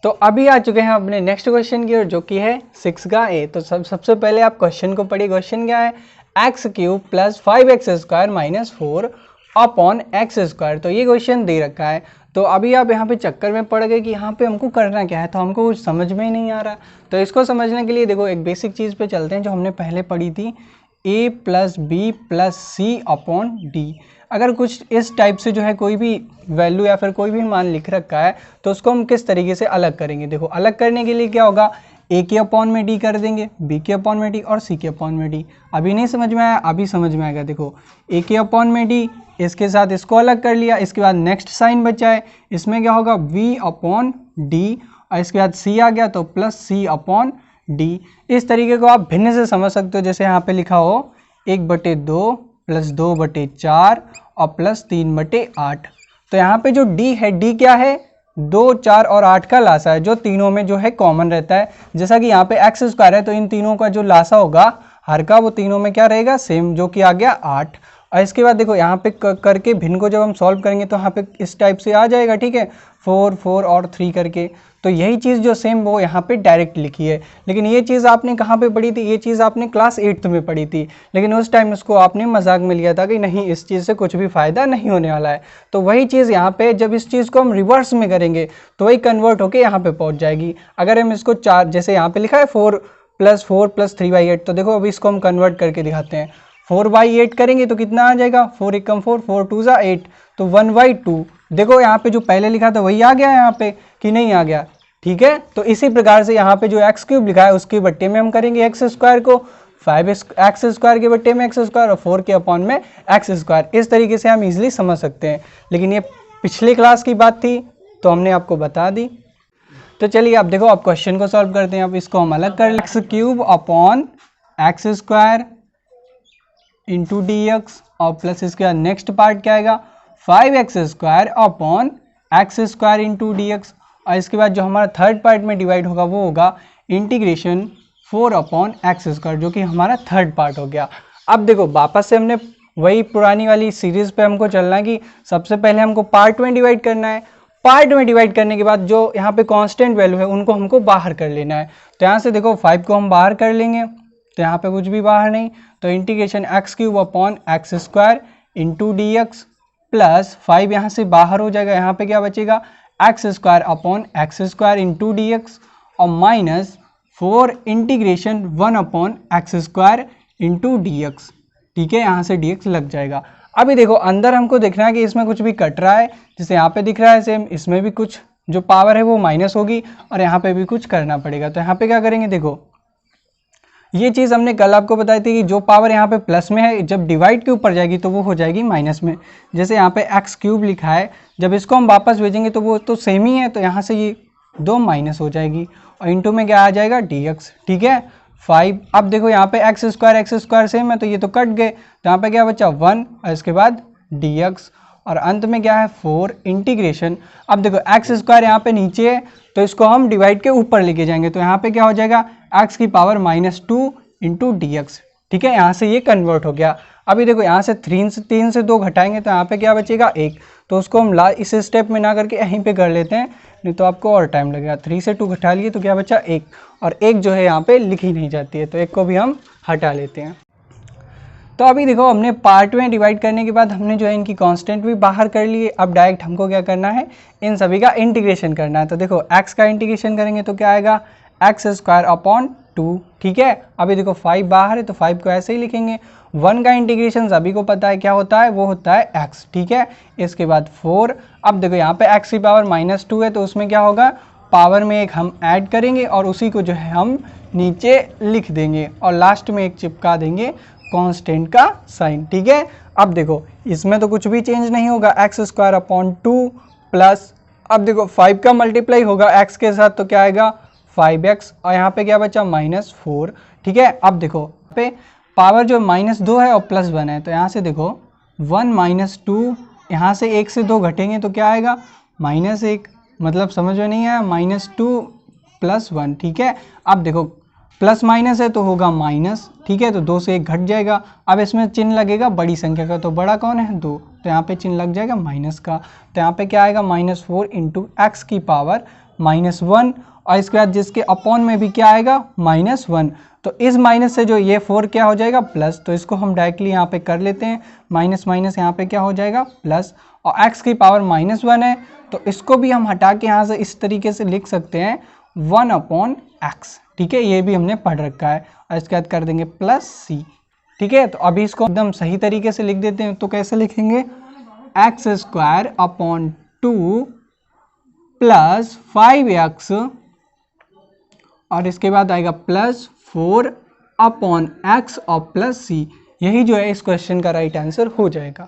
तो अभी आ चुके हैं अपने नेक्स्ट क्वेश्चन की ओर, जो कि है 6 का ए। तो सबसे पहले आप क्वेश्चन को पढ़िए। क्वेश्चन क्या है, x cube plus 5x square minus 4 upon x square. तो ये क्वेश्चन दे रखा है। तो अभी आप यहाँ पे चक्कर में पड़ गए कि यहाँ पे हमको करना क्या है, तो हमको कुछ समझ में ही नहीं आ रहा। तो इसको समझने के लिए देखो एक बेसिक चीज़ पे चलते हैं जो हमने पहले पढ़ी थी, a plus B plus C upon D. अगर कुछ इस टाइप से जो है कोई भी वैल्यू या फिर कोई भी मान लिख रखा है तो उसको हम किस तरीके से अलग करेंगे। देखो अलग करने के लिए क्या होगा, ए के अपॉन में डी कर देंगे, बी के अपॉन में डी और सी के अपॉन में डी। अभी नहीं समझ में आया, अभी समझ में आएगा। देखो ए के अपॉन में डी, इसके साथ इसको अलग कर लिया, इसके बाद नेक्स्ट साइन बचा है, इसमें क्या होगा वी अपॉन डी, और इसके बाद सी आ गया तो प्लस सी अपॉन डी। इस तरीके को आप भिन्न से समझ सकते हो। जैसे यहाँ पे लिखा हो 1/2 प्लस 2/4 और प्लस 3/8। तो यहाँ पे जो डी है, डी क्या है, 2, 4 और 8 का लासा है, जो तीनों में जो है कॉमन रहता है। जैसा कि यहाँ पे एक्स स्क्वायर है तो इन तीनों का जो लासा होगा हर का, वो तीनों में क्या रहेगा, सेम, जो कि आ गया 8। और इसके बाद देखो यहाँ पे करके भिन्न को जब हम सॉल्व करेंगे तो यहाँ पे इस टाइप से आ जाएगा, ठीक है, 4, 4 और 3 करके। तो यही चीज़ जो सेम वो यहाँ पे डायरेक्ट लिखी है। लेकिन ये चीज़ आपने कहाँ पे पढ़ी थी, ये चीज़ आपने क्लास 8th में पढ़ी थी, लेकिन उस टाइम उसको आपने मजाक में लिया था कि नहीं इस चीज़ से कुछ भी फ़ायदा नहीं होने वाला है। तो वही चीज़ यहाँ पे जब इस चीज़ को हम रिवर्स में करेंगे तो वही कन्वर्ट होकर यहाँ पे पहुँच जाएगी। अगर हम इसको 4, जैसे यहाँ पे लिखा है 4 प्लस 3/8, तो देखो अभी इसको हम कन्वर्ट करके दिखाते हैं। 4/8 करेंगे तो कितना आ जाएगा, 4 एकम 4, 4 2 जा 8, तो 1/2। देखो यहाँ पे जो पहले लिखा था वही आ गया यहाँ पे कि नहीं आ गया, ठीक है। तो इसी प्रकार से यहाँ पे जो एक्स क्यूब लिखा है उसके बट्टे में हम करेंगे एक्स स्क्वायर को, 5x स्क्वायर के बट्टे में एक्स स्क्वायर और 4 के अपॉन में एक्स स्क्वायर। इस तरीके से हम इजीली समझ सकते हैं। लेकिन ये पिछले क्लास की बात थी तो हमने आपको बता दी। तो चलिए आप देखो, आप क्वेश्चन को सॉल्व करते हैं। अब इसको हम अलग कर, x cube upon x square into d x, और प्लस इसके बाद नेक्स्ट पार्ट क्या आएगा, 5x square upon x square into d x. और इसके बाद जो हमारा थर्ड पार्ट में डिवाइड होगा वो होगा इंटीग्रेशन 4 अपॉन एक्स स्क्वायर, जो कि हमारा थर्ड पार्ट हो गया। अब देखो वापस से हमने वही पुरानी वाली सीरीज पे हमको चलना है कि सबसे पहले हमको पार्ट में डिवाइड करना है। पार्ट में डिवाइड करने के बाद जो यहाँ पे कांस्टेंट वैल्यू है उनको हमको बाहर कर लेना है। तो यहाँ से देखो 5 को हम बाहर कर लेंगे, तो यहाँ पे कुछ भी बाहर नहीं, तो integration x cube upon x square into d x plus 5 यहाँ से बाहर हो जाएगा, यहाँ पे क्या बचेगा, x square upon x square into d x, और minus 4 integration 1 upon x square into d x, ठीक है, यहाँ से डी एक्स लग जाएगा। अभी देखो अंदर हमको देखना है कि इसमें कुछ भी कट रहा है, जैसे यहाँ पे दिख रहा है सेम, इसमें भी कुछ जो पावर है वो माइनस होगी और यहाँ पे भी कुछ करना पड़ेगा। तो यहाँ पे क्या करेंगे, देखो ये चीज़ हमने कल आपको बताई थी कि जो पावर यहाँ पे प्लस में है जब डिवाइड के ऊपर जाएगी तो वो हो जाएगी माइनस में। जैसे यहाँ पे एक्स क्यूब लिखा है, जब इसको हम वापस भेजेंगे तो वो तो सेम ही है, तो यहाँ से ये 2 माइनस हो जाएगी और इंटू में क्या आ जाएगा, डी एक्स, ठीक है, 5। अब देखो यहाँ पे एक्स स्क्वायर सेम है तो ये तो कट गए, तो यहाँ पे क्या बचा 1 और इसके बाद डी एक्स, और अंत में क्या है 4 इंटीग्रेशन। अब देखो एक्स स्क्वायर यहाँ पे नीचे है तो इसको हम डिवाइड के ऊपर लेके जाएंगे, तो यहाँ पे क्या हो जाएगा, एक्स की पावर -2 इंटू डी एक्स, ठीक है, यहाँ से ये कन्वर्ट हो गया। अभी देखो यहाँ से 3 से 2 घटाएंगे तो यहाँ पे क्या बचेगा 1, तो उसको हम इस स्टेप में ना करके यहीं पे कर लेते हैं, नहीं तो आपको और टाइम लगेगा। 3 से 2 घटा लिए तो क्या बचा 1, और 1 जो है यहाँ पे लिखी नहीं जाती है तो 1 को भी हम हटा लेते हैं। तो अभी देखो हमने पार्ट में डिवाइड करने के बाद हमने जो है इनकी कांस्टेंट भी बाहर कर लिए। अब डायरेक्ट हमको क्या करना है, इन सभी का इंटीग्रेशन करना है। तो देखो x का इंटीग्रेशन करेंगे तो क्या आएगा, एक्स स्क्वायर अपॉन 2, ठीक है। अभी देखो 5 बाहर है तो 5 को ऐसे ही लिखेंगे। 1 का इंटीग्रेशन सभी को पता है क्या होता है, वो होता है x, ठीक है। इसके बाद 4, अब देखो यहाँ पे x की पावर -2 है तो उसमें क्या होगा, पावर में 1 हम ऐड करेंगे और उसी को जो है हम नीचे लिख देंगे और लास्ट में 1 चिपका देंगे कांस्टेंट का साइन, ठीक है। अब देखो इसमें तो कुछ भी चेंज नहीं होगा, एक्स स्क्वायर अपॉन 2 प्लस, अब देखो 5 का मल्टीप्लाई होगा x के साथ तो क्या आएगा 5x, और यहाँ पे क्या बचा -4, ठीक है। अब देखो पे पावर जो -2 है और +1 है तो यहाँ से देखो 1 - 2, यहाँ से 1 से 2 घटेंगे तो क्या आएगा -1, मतलब समझ में नहीं आया, -2 + 1, ठीक है। अब देखो प्लस माइनस है तो होगा माइनस, ठीक है, तो 2 से 1 घट जाएगा। अब इसमें चिन्ह लगेगा बड़ी संख्या का, तो बड़ा कौन है 2, तो यहाँ पे चिन्ह लग जाएगा माइनस का, तो यहाँ पे क्या आएगा -4 इंटू एक्स की पावर -1 और इसके बाद जिसके अपॉन में भी क्या आएगा -1। तो इस माइनस से जो ये 4 क्या हो जाएगा प्लस, तो इसको हम डायरेक्टली यहाँ पे कर लेते हैं, माइनस माइनस यहाँ पे क्या हो जाएगा प्लस, और x की पावर -1 है तो इसको भी हम हटा के यहाँ से इस तरीके से लिख सकते हैं 1/x। ठीक है, ये भी हमने पढ़ रखा है। और इसके बाद कर देंगे +c। ठीक है, तो अभी इसको एकदम सही तरीके से लिख देते हैं। तो कैसे लिखेंगे, x²/2 + 5x और इसके बाद आएगा +4/x और +c। यही जो है इस क्वेश्चन का राइट आंसर हो जाएगा।